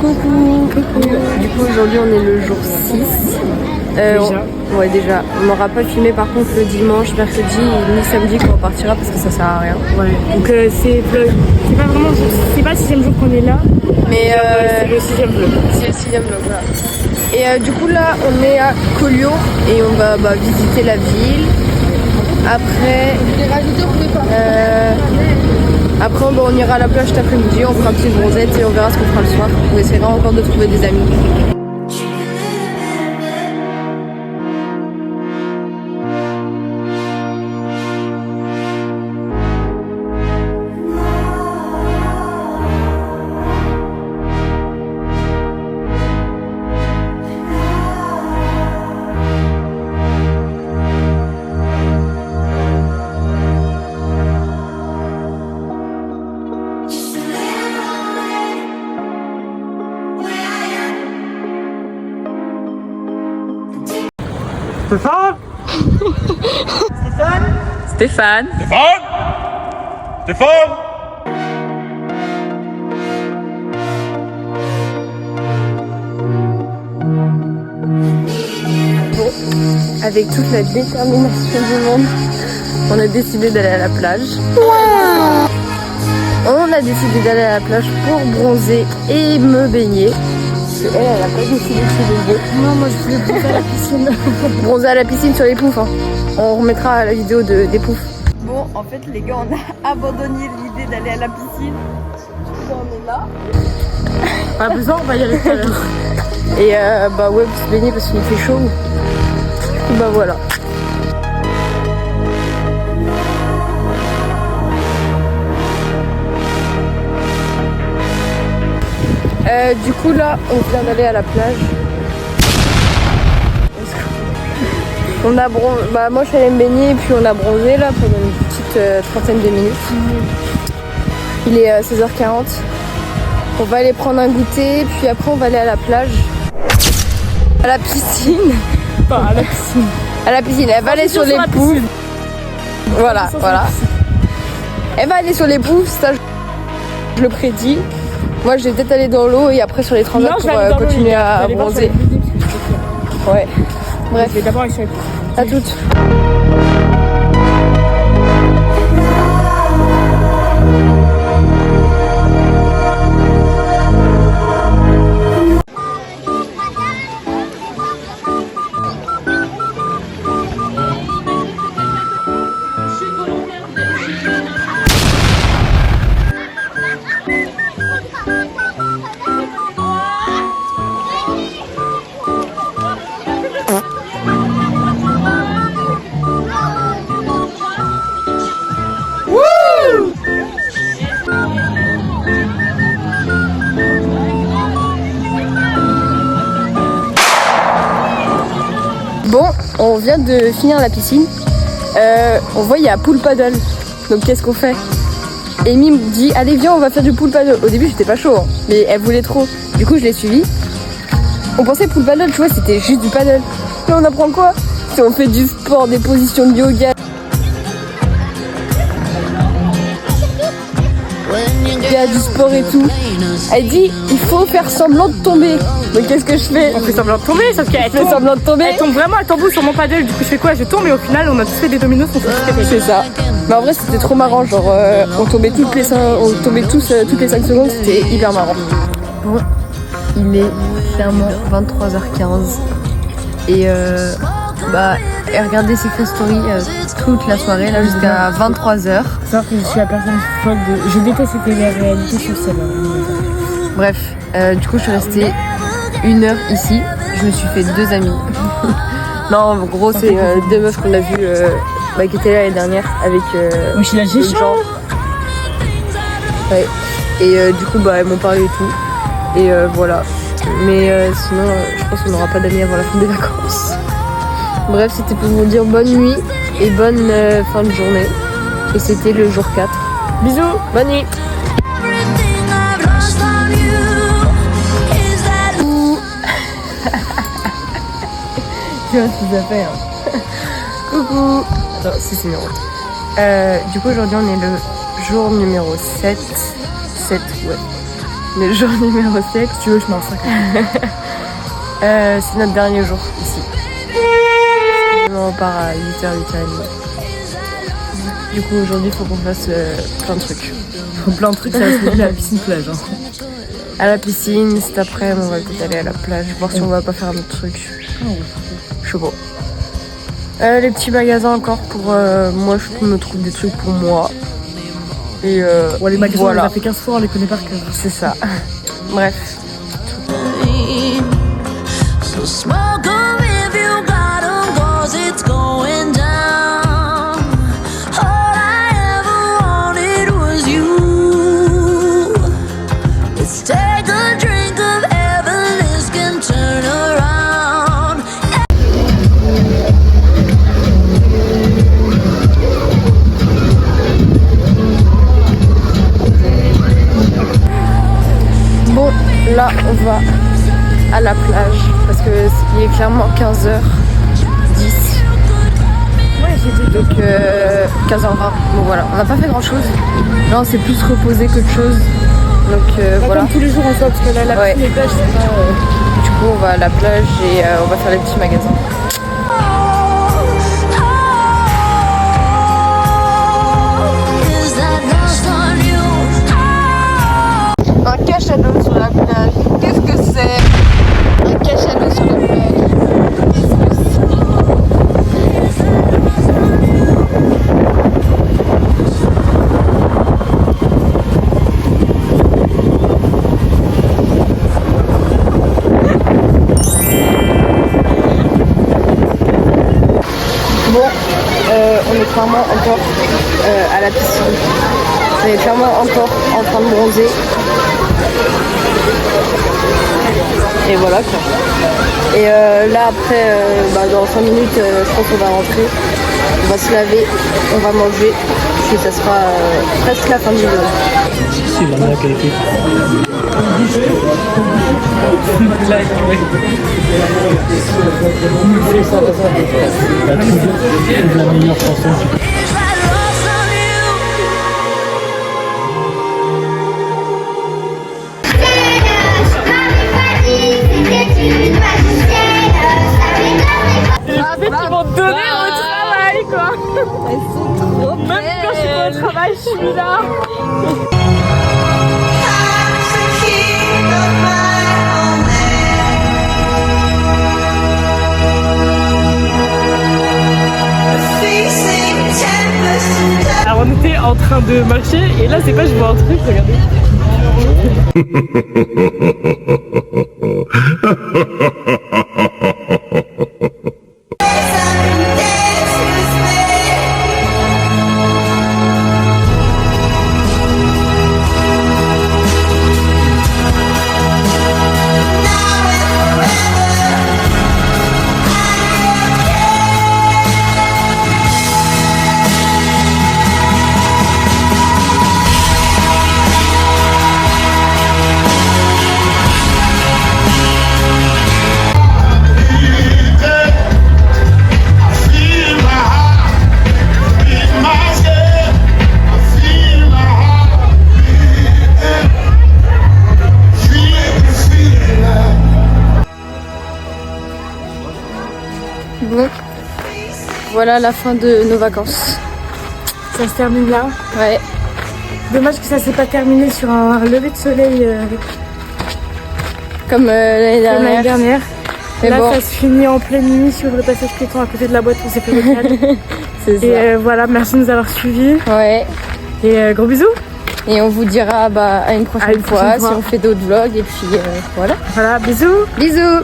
Coucou. Du coup aujourd'hui on est le jour 6. Ouais déjà. On n'aura pas filmé par contre le dimanche, mercredi ni samedi quand on partira parce que ça sert à rien. Ouais. Donc c'est pas vraiment, c'est pas le 6e jour qu'on est là. Mais c'est le 6e vlog. C'est le 6e vlog, voilà. Et du coup là on est à Collioure et on va visiter la ville. Après on ira à la plage cet après-midi, on fera une petite bronzette et on verra ce qu'on fera le soir. On essaiera encore de trouver des amis. Stéphane Stéphane Bon, avec toute la détermination du monde, on a décidé d'aller à la plage. Wow. On a décidé d'aller à la plage pour bronzer et me baigner. Elle a pas décidé de se baigner. Non, moi je voulais bronzer à la piscine. Bronzer à la piscine sur les poufs. Hein. On remettra la vidéo des poufs. Bon, en fait, les gars, on a abandonné l'idée d'aller à la piscine. On est là. Pas besoin, on va y aller tout à l'heure. Et ouais, pour se baigner parce qu'il fait chaud. Du coup, voilà. Du coup là on vient d'aller à la plage. On a moi je suis allée me baigner et puis on a bronzé là pendant une petite trentaine de minutes. Il est 16h40. On va aller prendre un goûter puis après on va aller à la plage. À la piscine. Pas à la piscine. À la piscine, elle va aller sur les poufs. Voilà. Elle va aller sur les poufs, ça je le prédis. Moi, je vais peut-être aller dans l'eau et après sur les transats pour continuer à bronzer. Ouais. Bref. Je vais d'abord aller sur les poufs. À toutes. Bon, on vient de finir la piscine. On voit il y a pool paddle. Donc qu'est-ce qu'on fait? Amy me dit allez viens on va faire du pool paddle. Au début j'étais pas chaud hein, mais elle voulait trop. Du coup je l'ai suivi. On pensait pool paddle, tu vois, c'était juste du paddle. Là on apprend quoi? Si on fait du sport, des positions de yoga. Il y a du sport et tout. Elle dit il faut faire semblant de tomber. Donc qu'est-ce que je fais? On fait semblant de tomber, sauf qu'elle fait semblant de tomber. Elle tombe vraiment, elle tombe sur mon paddle. Du coup je fais quoi? Je tombe et au final on a tous fait des dominos. C'est ça. Mais en vrai c'était trop marrant, genre on tombait toutes les 5 secondes, c'était hyper marrant. Bon, il est clairement 23h15 et regardez Secret Story toute la soirée là jusqu'à 23h. Sauf que je suis la personne folle de... Je déteste cette réalité sur celle-là. Bref, du coup je suis restée 1 heure ici. Je me suis fait 2 amis. Non, en gros c'est 2 meufs qu'on a vues qui étaient là l'année dernière avec moi je suis la gens. Ouais. Et du coup elles m'ont parlé et tout. Et voilà. Mais sinon je pense qu'on n'aura pas d'amis avant la fin des vacances. Bref, c'était pour vous dire bonne nuit et bonne fin de journée. Et c'était le jour 4. Bisous, bonne nuit. Tu vois ce que ça fait hein. Coucou. Attends, c'est numéro. Du coup aujourd'hui on est le jour numéro 7. 7, ouais. Mais jour numéro 7. Si tu veux, je mets un 5. C'est notre dernier jour ici. On repart à 8h, 8h30. Du coup, aujourd'hui, il faut qu'on fasse plein de trucs. Plein de trucs, ça va se dérouler à la piscine plage. Hein. À la piscine, cet après-midi, on va peut-être aller à la plage, voir si on va pas faire un autre truc. Je sais pas. Les petits magasins encore pour moi, je me trouve des trucs pour moi. Et les magasins, voilà. on les a fait 15 fois, on les connaît par cœur. C'est ça. Bref. So smoke 'em if you got 'em, 'cause it's going down. All I ever wanted was you. Let's take a drink of heaven, this can turn around. Bon, là, on va à la plage parce que il est clairement 15h10. Ouais, j'ai dit. Donc 15h20. Bon voilà, on n'a pas fait grand chose. Là on s'est plus reposé que de chose. Donc voilà. Comme tous les jours en soi, parce que là, la piscine et plage, c'est pas. Du coup on va à la plage et on va faire les petits magasins. Is that lost on you? Un cache à l'eau sur la plage. Qu'est-ce que c'est? Un cache à l'eau sur la plage. Qu'est-ce que c'est? Bon, on est clairement encore à la piscine. On est clairement encore en train de bronzer. Et voilà quoi. Et là après, dans 5 minutes, je pense qu'on va rentrer. On va se laver, on va manger. Puis ça sera presque la fin du vlog. C'est la meilleure qualité. La meilleure chanson. Is that lost on you? En fait, ils vont te donner au travail, quoi. Elles sont trop belles. Même quand je suis pas au travail, je suis là. Alors on était en train de marcher et là c'est pas je vois un truc, regardez. Bon, voilà la fin de nos vacances. Ça se termine là. Ouais, Dommage que ça s'est pas terminé sur un lever de soleil comme l'année comme l'année dernière. dernière. Mais Là bon, ça se finit en pleine nuit sur le passage piéton à côté de la boîte où c'est fait local. c'est ça. Et voilà, merci de nous avoir suivis. Ouais, Et gros bisous. et on vous dira à une prochaine À une prochaine fois fois. si on fait d'autres vlogs. Et puis voilà. Voilà, bisous. Bisous.